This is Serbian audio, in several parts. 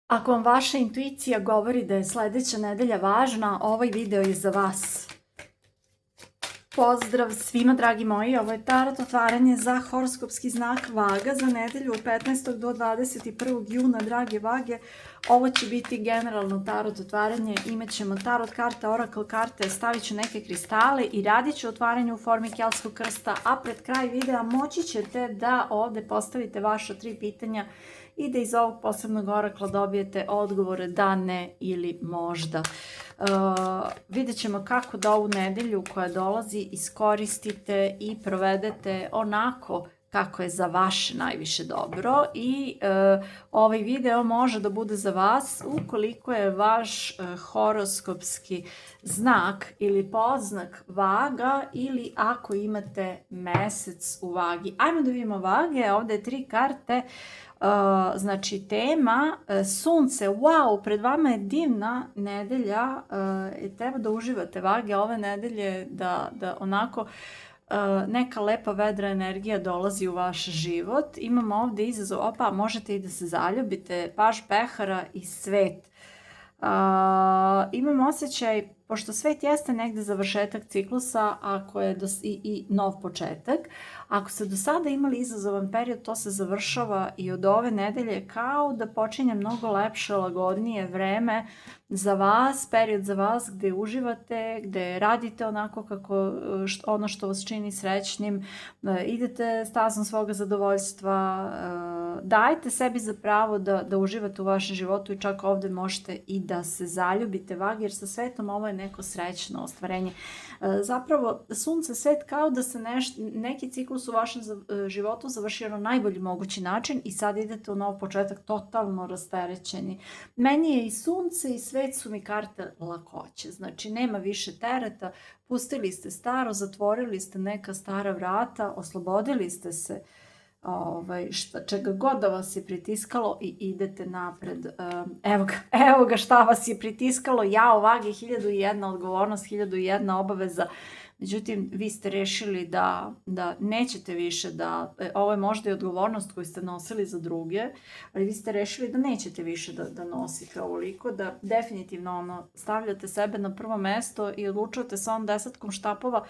Ako vam vaša intuicija govori da je sledeća nedelja važna, ovaj video je za vas. Pozdrav svima, dragi moji, ovo je tarot otvaranje za horoskopski znak Vaga za nedelju od 15. do 21. juna, drage Vage. Ovo će biti generalno tarot otvaranje, imat ćemo tarot karte, oracle karte, stavit ću neke kristale i radit ću otvaranje u formi keltskog krsta, a pred kraj videa moći ćete da ovde postavite vaša 3 pitanja i da iz ovog posebnog orakla dobijete odgovore da, ne ili možda. Vidjet ćemo kako da ovu nedelju koja dolazi iskoristite i provedete onako kako je za vaše najviše dobro i ovaj video može da bude za vas ukoliko je vaš horoskopski znak ili podznak Vaga ili ako imate mesec u Vagi. Ajmo da vidimo Vage, ovde je 3 karte. Znači tema sunce, wow, pred vama je divna nedelja, treba da uživate Vage ove nedelje, da onako neka lepa vedra energija dolazi u vaš život. Imamo ovde izazov, možete i da se zaljubite, paž pehara i svet. Imam osjećaj, pošto svet jeste negde završetak ciklusa ako je i nov početak, ako ste do sada imali izazovan period, to se završava i od ove nedelje kao da počinje mnogo lepše, lagodnije vreme za vas, period za vas gde uživate, gde radite onako kako ono što vas čini srećnim, idete stazom svoga zadovoljstva, dajte sebi za pravo da uživate u vašem životu i čak ovde možete i da se zaljubite Vagi, jer sa svetom ovo je neko srećno ostvarenje. Zapravo, sunce, svet kao da se neki ciklus u vašem životu završio na najbolji mogući način i sad idete u nov početak totalno rasterećeni. Meni je i sunce i svet su mi karte lakoće, znači nema više tereta, pustili ste staro, zatvorili ste neka stara vrata, oslobodili ste se čega god da vas je pritiskalo i idete napred. Evo ga šta vas je pritiskalo, jao Vage, 1001 odgovornost, 1001 obaveza. Međutim, vi ste rešili da nećete više ovo je možda i odgovornost koju ste nosili za druge, ali vi ste rešili da nećete više da nosite ovoliko, da definitivno stavljate sebe na prvo mesto i odlučujete sa ovom 10 štapova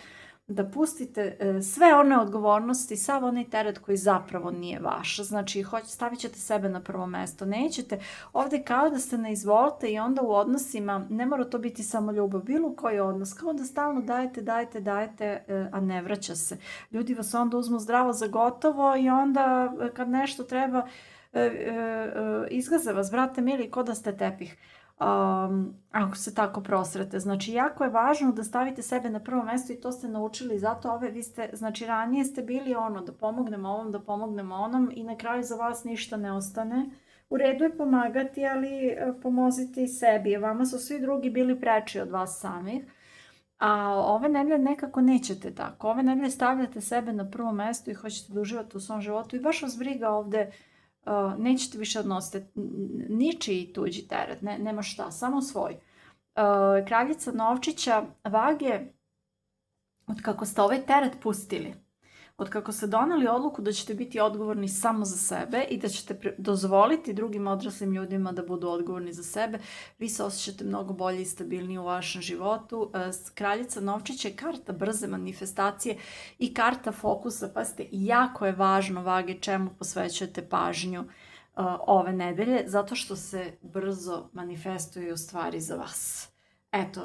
da pustite sve one odgovornosti, sav onaj teret koji zapravo nije vaš. Znači, stavit ćete sebe na prvo mesto. Nećete, ovde kao da ste na izvolite i onda u odnosima, ne mora to biti samo ljubav, bilo koji odnos, kao da stalno dajete, a ne vraća se. Ljudi vas onda uzmu zdravo za gotovo i onda kad nešto treba, izgaze vas, brate mili, ko da ste tepih. Ako se tako prosrete. Znači, jako je važno da stavite sebe na prvo mesto i to ste naučili, zato vi ste, znači ranije ste bili da pomognemo ovom, da pomognemo onom i na kraju za vas ništa ne ostane. U redu je pomagati, ali pomozite i sebi, vama su svi drugi bili preči od vas samih. A ove nedelje nekako nećete tako. Ove nedelje stavljate sebe na prvo mesto i hoćete da uživate u svom životu i baš vas briga ovde. Nećete više odnositi ničiji tuđi teret, nema šta, samo svoj. Kraljica novčića Vage, od kako ste ovaj teret pustili, od kako ste doneli odluku da ćete biti odgovorni samo za sebe i da ćete dozvoliti drugim odraslim ljudima da budu odgovorni za sebe, vi se osjećate mnogo bolje i stabilnije u vašem životu. Kraljica novčića je karta brze manifestacije i karta fokusa. Pazite, jako je važno Vage čemu posvećujete pažnju ove nedelje, zato što se brzo manifestuju stvari za vas. Eto,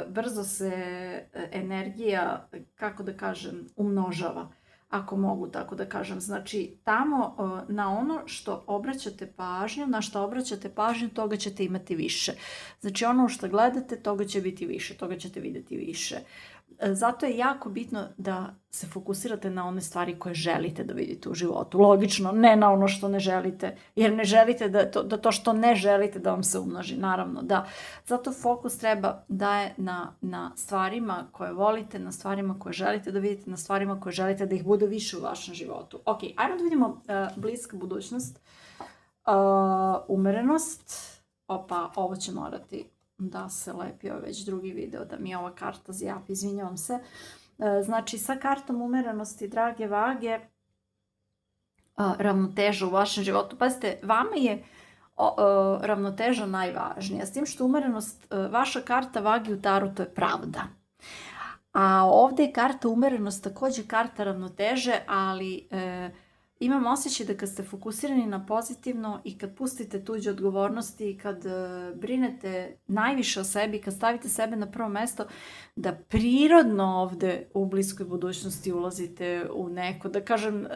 brzo se energija, kako da kažem, umnožava, ako mogu tako da kažem. Znači, tamo na ono što obraćate pažnju, na što obraćate pažnju, toga ćete imati više. Znači, ono što gledate, toga će biti više, toga ćete vidjeti više. Zato je jako bitno da se fokusirate na one stvari koje želite da vidite u životu. Logično, ne na ono što ne želite, jer ne želite da to što ne želite da vam se umnoži, naravno, da. Zato fokus treba da je na stvarima koje volite, na stvarima koje želite da vidite, na stvarima koje želite da ih bude više u vašem životu. Ok, ajmo da vidimo bliska budućnost, umerenost, ovo će morati da se lepi, ovo je već drugi video, da mi je ova karta zjapi, izvinjavam se. Znači, sa kartom umerenosti, drage Vage, ravnoteža u vašem životu. Pazite, vama je ravnoteža najvažnija. S tim što umerenost, vaša karta vagi u tarotu je pravda. A ovdje je karta umerenost također karta ravnoteže, ali imam osjećaj da kad ste fokusirani na pozitivno i kad pustite tuđe odgovornosti i kad brinete najviše o sebi, kad stavite sebe na prvo mesto, da prirodno ovdje u bliskoj budućnosti ulazite u neko, da kažem,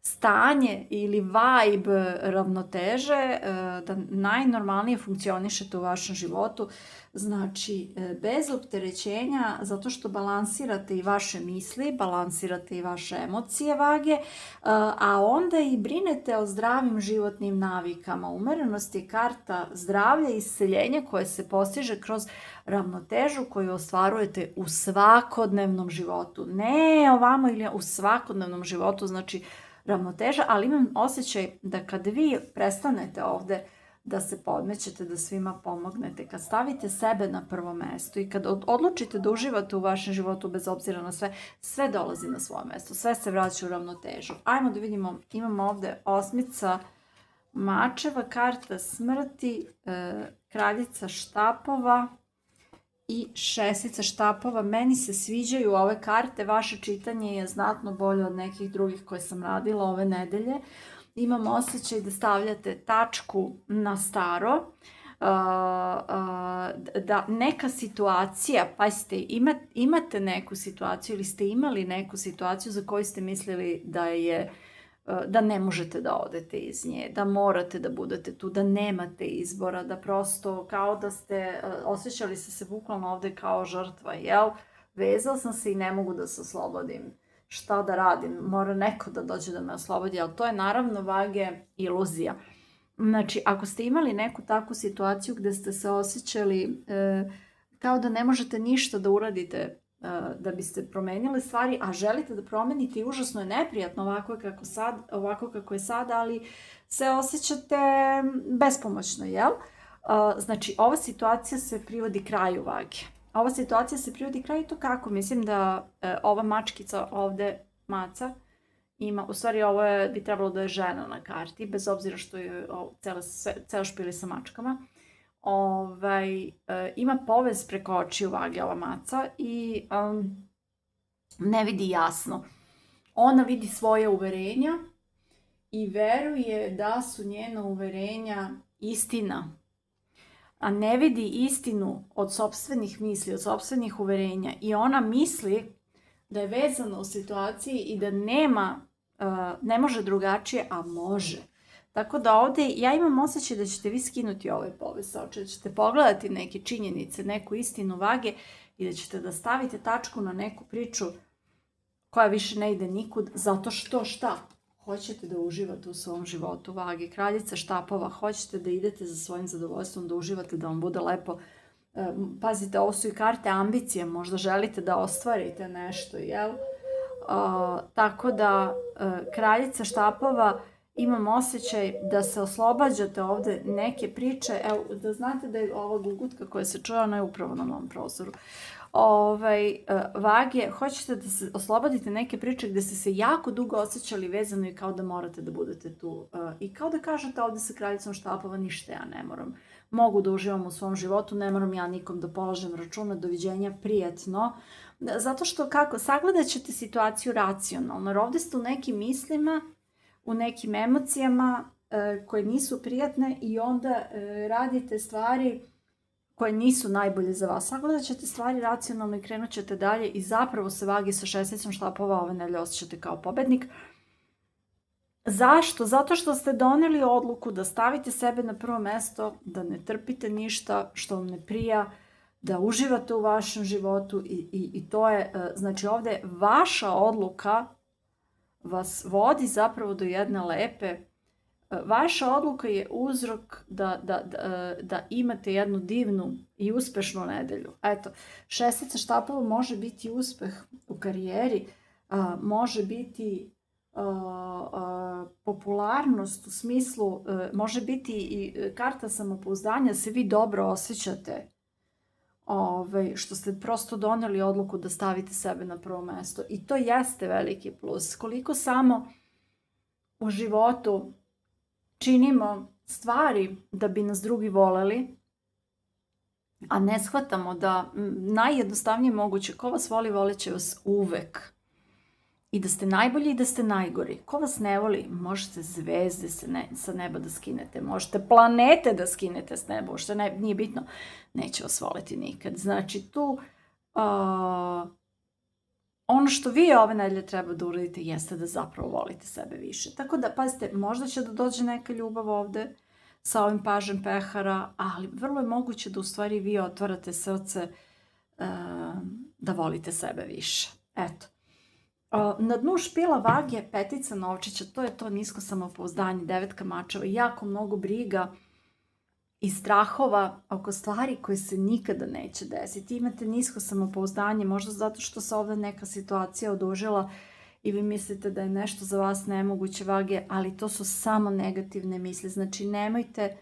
stanje ili vibe ravnoteže, da najnormalnije funkcionišete u vašem životu, znači bez opterećenja, zato što balansirate i vaše misli, balansirate i vaše emocije vage, a onda i brinete o zdravim životnim navikama. Umerenost je karta zdravlja i isceljenja koje se postiže kroz ravnotežu koju ostvarujete u svakodnevnom životu. Ne ovamo ili u svakodnevnom životu, znači ravnoteža, ali imam osjećaj da kad vi prestanete ovdje da se podmećete, da svima pomognete, kad stavite sebe na prvo mesto i kad odlučite da uživate u vašem životu bez obzira na sve dolazi na svoje mesto, sve se vraća u ravnotežu. Ajmo da vidimo, imamo ovdje osmica mačeva, karta smrti, kraljica štapova i šestica štapova. Meni se sviđaju ove karte, vaše čitanje je znatno bolje od nekih drugih koje sam radila ove nedelje. Imam osjećaj da stavljate tačku na staro, da neka situacija, pazite, imate neku situaciju ili ste imali neku situaciju za koju ste mislili da ne možete da odete iz nje, da morate da budete tu, da nemate izbora, da prosto kao da ste, osjećali ste se bukvalno ovdje kao žrtva, jel? Vezao sam se i ne mogu da se oslobodim. Šta da radim? Mora neko da dođe da me oslobodi, ali to je naravno vage iluzija. Znači, ako ste imali neku takvu situaciju gdje ste se osjećali kao da ne možete ništa da uradite da biste promenili stvari, a želite da promenite i užasno je neprijatno ovako kako je sad, ali se osjećate bespomoćno, jel? Znači, ova situacija se privodi kraju vage. Ova situacija se privodi kraju, to kako? Mislim da ova mačkica ovdje, maca, ima, u stvari ovo bi trebalo da je žena na karti, bez obzira što je ceo špili sa mačkama. Ima povez preko očiju vage ova maca i ne vidi jasno. Ona vidi svoje uverenja i veruje da su njena uverenja istina, a ne vidi istinu od sopstvenih misli, od sopstvenih uverenja. I ona misli da je vezana u situaciji i da ne može drugačije, a može. Tako da ovdje ja imam osjećaj da ćete vi skinuti ovaj povez sa očiju, da ćete pogledati neke činjenice, neku istinu vage i da ćete da stavite tačku na neku priču koja više ne ide nikud, zato što šta? Hoćete da uživate u svom životu vage. Kraljica štapova, hoćete da idete za svojim zadovoljstvom, da uživate, da vam bude lepo. Pazite, ovo su i karte ambicije, možda želite da ostvarite nešto, jel? Tako da, kraljica štapova, imam osjećaj da se oslobađate ovdje neke priče. Evo, da znate da je ova gugutka koja se čuje, ona je upravo na mom prozoru. Vage, hoćete da se oslobodite neke priče gdje ste se jako dugo osjećali vezano i kao da morate da budete tu. I kao da kažete ovdje sa kraljicom štapova, ništa ja ne moram. Mogu da uživam u svom životu, ne moram ja nikom da polažem računa, doviđenja, prijetno. Zato što kako, sagledat ćete situaciju racionalno, jer ovdje ste u nekim mislima, u nekim emocijama koje nisu prijatne i onda radite stvari koje nisu najbolje za vas. Sagledat ćete stvari racionalno i krenut ćete dalje i zapravo se vagi sa šesticom štapova ove nedelje osjećate kao pobednik. Zašto? Zato što ste doneli odluku da stavite sebe na prvo mesto, da ne trpite ništa što vam ne prija, da uživate u vašem životu i to je, znači ovdje vaša odluka vas vodi zapravo do jedne lepe. Vaša odluka je uzrok da imate jednu divnu i uspešnu nedelju. Eto, šestica štapova može biti uspeh u karijeri, može biti popularnost u smislu, može biti i karta samopouzdanja, se vi dobro osjećate, što ste prosto doneli odluku da stavite sebe na prvo mesto. I to jeste veliki plus. Koliko samo u životu činimo stvari da bi nas drugi voleli, a ne shvatamo da najjednostavnije moguće, ko vas voli, volit će vas uvek. I da ste najbolji i da ste najgori. Ko vas ne voli, možete zvezde sa neba da skinete, možete planete da skinete s neba, što nije bitno, neće vas voliti nikad. Znači tu, ono što vi ove nedelje treba da uradite jeste da zapravo volite sebe više. Tako da, pazite, možda će da dođe neka ljubav ovde sa ovim pažem pehara, ali vrlo je moguće da u stvari vi otvarate srce da volite sebe više. Eto. Na dnu špila vage, petica novčića, to je to nisko samopouzdanje, devetka mačeva, jako mnogo briga i strahova oko stvari koje se nikada neće desiti. Imate nisko samopouzdanje, možda zato što se ovdje neka situacija odužila i vi mislite da je nešto za vas nemoguće, vage, ali to su samo negativne misli. Znači, nemojte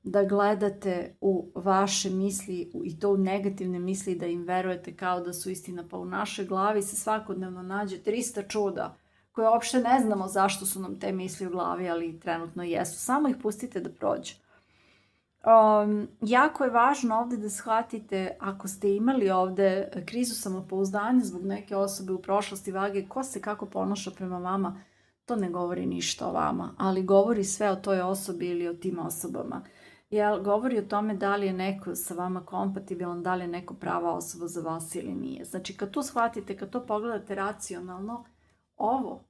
da gledate u vaše misli i to u negativne misli, da im verujete kao da su istina. Pa u našoj glavi se svakodnevno nađe 300 čuda koje uopšte ne znamo zašto su nam te misli u glavi, ali trenutno jesu. Samo ih pustite da prođu. Jako je važno ovdje da shvatite, ako ste imali ovdje krizu samopouzdanja zbog neke osobe u prošlosti, vage, ko se kako ponaša prema vama, to ne govori ništa o vama, ali govori sve o toj osobi ili o tim osobama. Govori o tome da li je neko sa vama kompatibilan, da li je neko prava osoba za vas ili nije. Znači, kad to shvatite, kad to pogledate racionalno,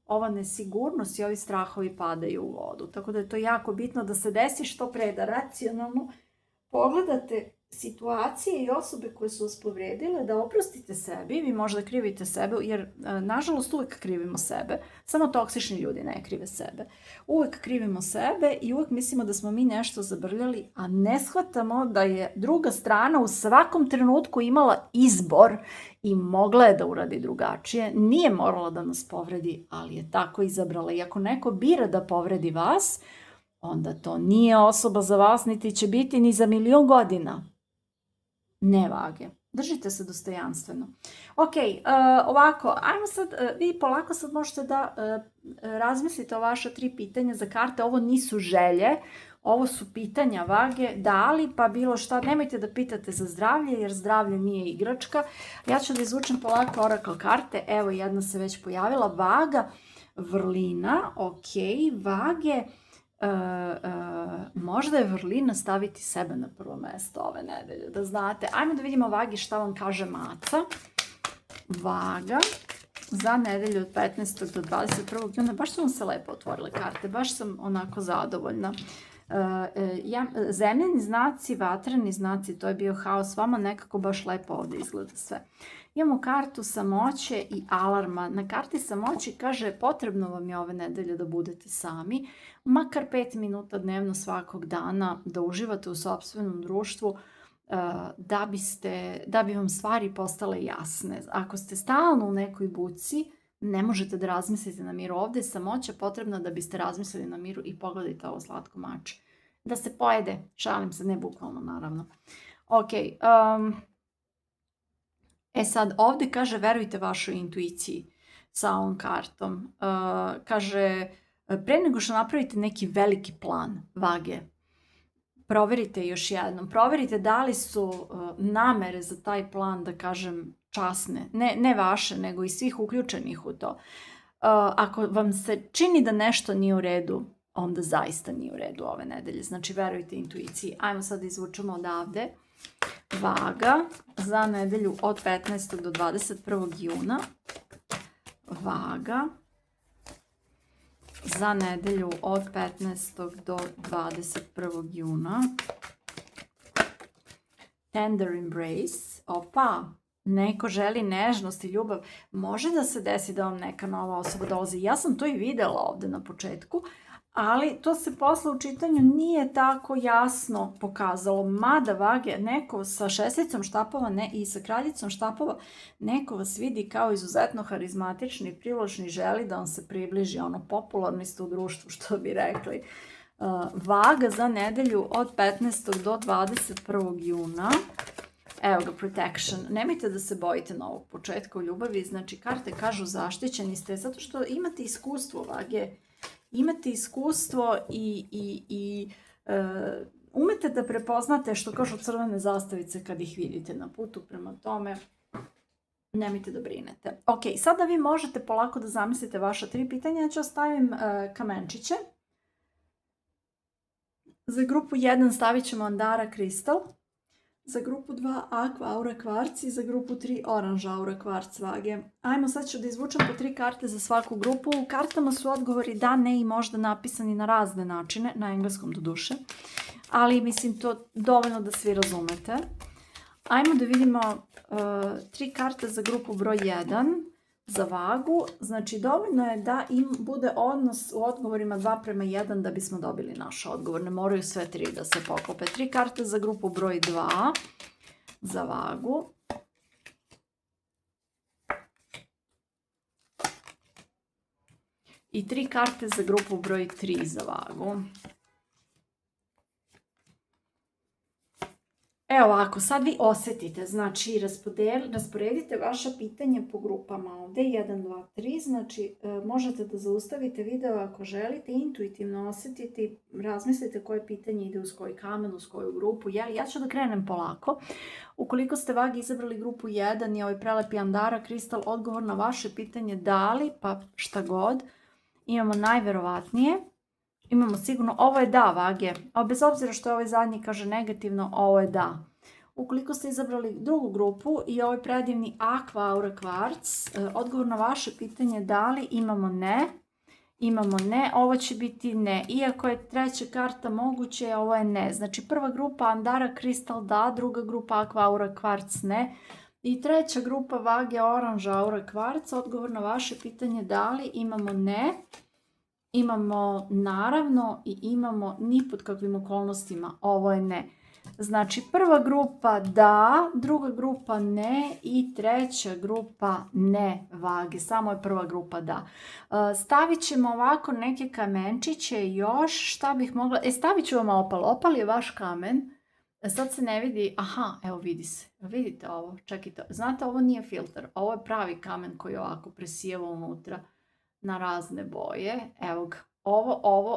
ova nesigurnost i ovi strahovi padaju u vodu. Tako da je to jako bitno da se desi što pre, da racionalno pogledate situacije i osobe koje su vas povredile, da oprostite sebi, vi možda krivite sebe, jer nažalost uvek krivimo sebe, samo toksični ljudi ne krive sebe. Uvek krivimo sebe i uvek mislimo da smo mi nešto zabrljali, a ne shvatamo da je druga strana u svakom trenutku imala izbor i mogla je da uradi drugačije, nije morala da nas povredi, ali je tako izabrala. I ako neko bira da povredi vas, onda to nije osoba za vas, niti će biti ni za 1.000.000 godina. Ne, vage. Držite se dostojanstveno. Ok, ovako, ajmo sad, vi polako sad možete da razmislite o vaša 3 pitanja za karte. Ovo nisu želje, ovo su pitanja, vage, da li pa bilo šta. Nemojte da pitate za zdravlje, jer zdravlje nije igračka. Ja ću da izvučem polako oracle karte. Evo, jedna se već pojavila. Vaga, vrlina, ok, vage. Možda je vrlina staviti sebe na prvo mesto ove nedelje, da znate. Ajmo da vidimo, vagi, šta vam kaže maca. Vaga za nedelju od 15. do 21. juna. Baš su vam se lepo otvorile karte, baš sam onako zadovoljna. Zemljeni znaci, vatreni znaci, to je bio haos, vama nekako baš lepo ovdje izgleda sve. Imamo kartu samoće i alarma. Na karti samoći kaže, potrebno vam je ove nedelje da budete sami, makar 5 minuta dnevno svakog dana, da uživate u sopstvenom društvu, da bi vam stvari postale jasne. Ako ste stalno u nekoj buci, ne možete da razmislite na miru. Ovdje je samoća potrebna da biste razmislili na miru i pogledajte ovo slatko mače. Da se pojede, šalim se, ne bukvalno naravno. Ok, sad ovdje kaže, verujte vašoj intuiciji sa ovom kartom. Kaže, pre nego što napravite neki veliki plan, vage, proverite još jednom. Proverite da li su namere za taj plan, da kažem, časne. Ne vaše, nego i svih uključenih u to. Ako vam se čini da nešto nije u redu, onda zaista nije u redu ove nedelje. Znači, verujte intuiciji. Ajmo sad da izvučemo odavde. Vaga za nedelju od 15. do 21. juna. Vaga za nedelju od 15. do 21. juna. Tender embrace. Opa, neko želi nežnost i ljubav. Može da se desi da vam neka nova osoba dolazi. Ja sam to i videla ovdje na početku, ali to se posle u čitanju nije tako jasno pokazalo. Mada, vage, neko sa 6 štapova i sa kraljicom štapova, neko vas vidi kao izuzetno harizmatični, privlačni, želi da vam se približi, popularni ste u društvu, što bi rekli. Vaga za nedelju od 15. do 21. juna. Evo ga, protection. Nemojte da se bojite novog početka u ljubavi. Znači, karte kažu zaštićeni ste, zato što imate iskustvo, vage. Imate iskustvo i Umete da prepoznate, što kažu, crvene zastavice kad ih vidite na putu, prema tome nemojte da brinete. Ok, sada vi možete polako da zamislite vaša 3 pitanja. Ja ću ostavim kamenčiće. Za grupu 1 stavit ćemo Andara Kristal. Za grupu 2 Aqua Aura Kvarc i za grupu 3 Orange Aura Kvarc vage. Ajmo, sad ću da izvučem po 3 karte za svaku grupu. U kartama su odgovori da, ne i možda napisani na razne načine, na engleskom do duše. Ali mislim to dovoljno da svi razumete. Ajmo da vidimo 3 karte za grupu broj 1 za vagu. Znači dovoljno je da im bude odnos u odgovorima 2:1 da bismo dobili naš odgovor. Ne moraju sve 3 da se poklope. 3 karte za grupu broj 2 za vagu. I 3 karte za grupu broj 3 za vagu. Evo ovako, sad vi osjetite, znači rasporedite vaša pitanja po grupama ovde, 1, 2, 3, znači možete da zaustavite video ako želite, intuitivno osjetiti, razmislite koje pitanje ide uz koji kamen, uz koju grupu, ja ću da krenem polako. Ukoliko ste vagi izabrali grupu 1 i ovaj prelepi Andara Kristal, odgovor na vaše pitanje da li, pa šta god, imamo najverovatnije. Imamo sigurno, ovo je da vage, a bez obzira što je ovaj zadnji kaže negativno, ovo je da. Ukoliko ste izabrali drugu grupu i ovaj predivni Aqua Aura Kvarc, odgovor na vaše pitanje da li, imamo ne, ovo će biti ne. Iako je treća karta moguće, ovo je ne. Znači prva grupa Andara Kristal da, druga grupa Aqua Aura Kvarc ne. I treća grupa vage Orange Aura Kvarc, odgovor na vaše pitanje da li, imamo ne. Imamo naravno i imamo ni pod kakvim okolnostima, ovo je ne. Znači prva grupa da, druga grupa ne i treća grupa ne vage. Samo je prva grupa da. Stavit ćemo ovako neke kamenčiće još, šta bih mogla, stavit ću vam opal, opal je vaš kamen. Sad se ne vidi, aha, evo vidi se, vidite ovo, čekajte, znate ovo nije filter, ovo je pravi kamen koji ovako presijeva unutra na razne boje. Evo ga.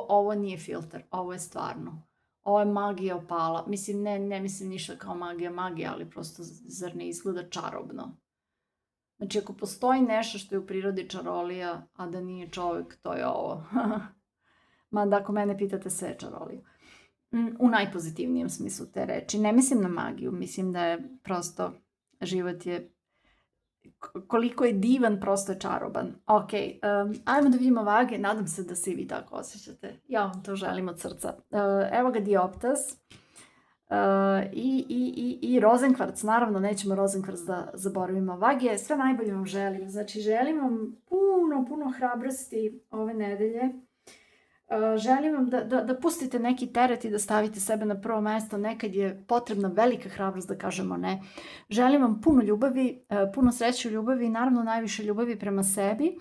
Ovo nije filter. Ovo je stvarno. Ovo je magija opala. Mislim, ne mislim ništa kao magija, ali prosto zar ne izgleda čarobno. Znači, ako postoji nešto što je u prirodi čarolija, a da nije čovjek, to je ovo. Mada ako mene pitate, sve je čarolija. U najpozitivnijem smislu te reči. Ne mislim na magiju. Mislim da je prosto život je koliko je divan, prosto je čaroban. Ok, ajmo da vidimo vage, nadam se da se i vi tako osjećate. Ja vam to želim od srca. Evo ga Dioptas i Rozenkvarc, naravno nećemo Rozenkvarc da zaboravimo. Vage, sve najbolje vam želim. Znači želim vam puno hrabrosti ove nedelje. Želim vam da pustite neki teret i da stavite sebe na prvo mesto. Nekad je potrebna velika hrabrost da kažemo ne. Želim vam puno ljubavi, puno sreće u ljubavi i naravno najviše ljubavi prema sebi.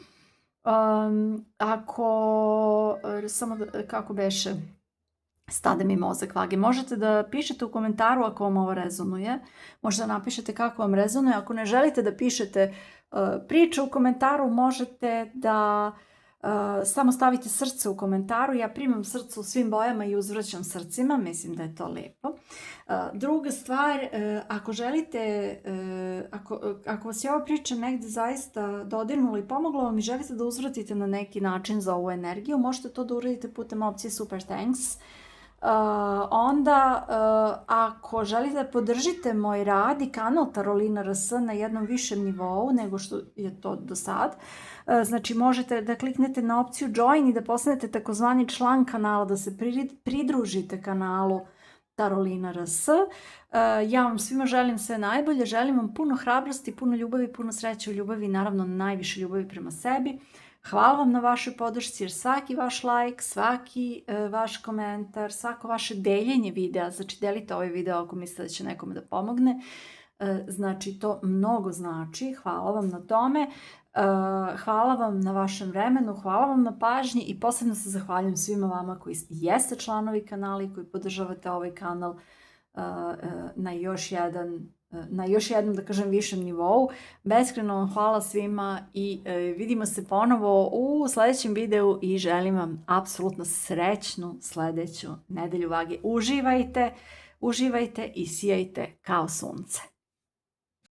Kako beše, stade mi mozak vage. Možete da pišete u komentaru ako vam ovo rezonuje. Možete da napišete kako vam rezonuje. Ako ne želite da pišete priče u komentaru, možete da samo stavite srce u komentaru. Ja primam srce u svim bojama i uzvraćam srcima. Mislim da je to lepo. Druga stvar, ako želite, ako vas je ova priča negdje zaista dodirnula i pomogla vam i želite da uzvratite na neki način za ovu energiju, možete to da uradite putem opcije Super Thanks. Onda, ako želite da podržite moj rad i kanal Tarolina RS na jednom višem nivou nego što je to do sad, znači možete da kliknete na opciju Join i da postanete takozvani član kanala, da se pridružite kanalu Tarolina RS. Ja vam svima želim sve najbolje, želim vam puno hrabrosti, puno ljubavi, puno sreće u ljubavi i naravno najviše ljubavi prema sebi. Hvala vam na vašoj podršci jer svaki vaš like, svaki vaš komentar, svako vaše deljenje videa, znači delite ovaj video ako mislite da će nekome da pomogne, znači to mnogo znači, hvala vam na tome, hvala vam na vašem vremenu, hvala vam na pažnji i posebno se zahvaljujem svima vama koji jeste članovi kanala i koji podržavate ovaj kanal na još jedan na još jednom, da kažem, višem nivou. Beskreno vam hvala svima i vidimo se ponovo u sledećem videu i želim vam apsolutno srećnu sledeću nedelju vage. Uživajte i sijajte kao sunce.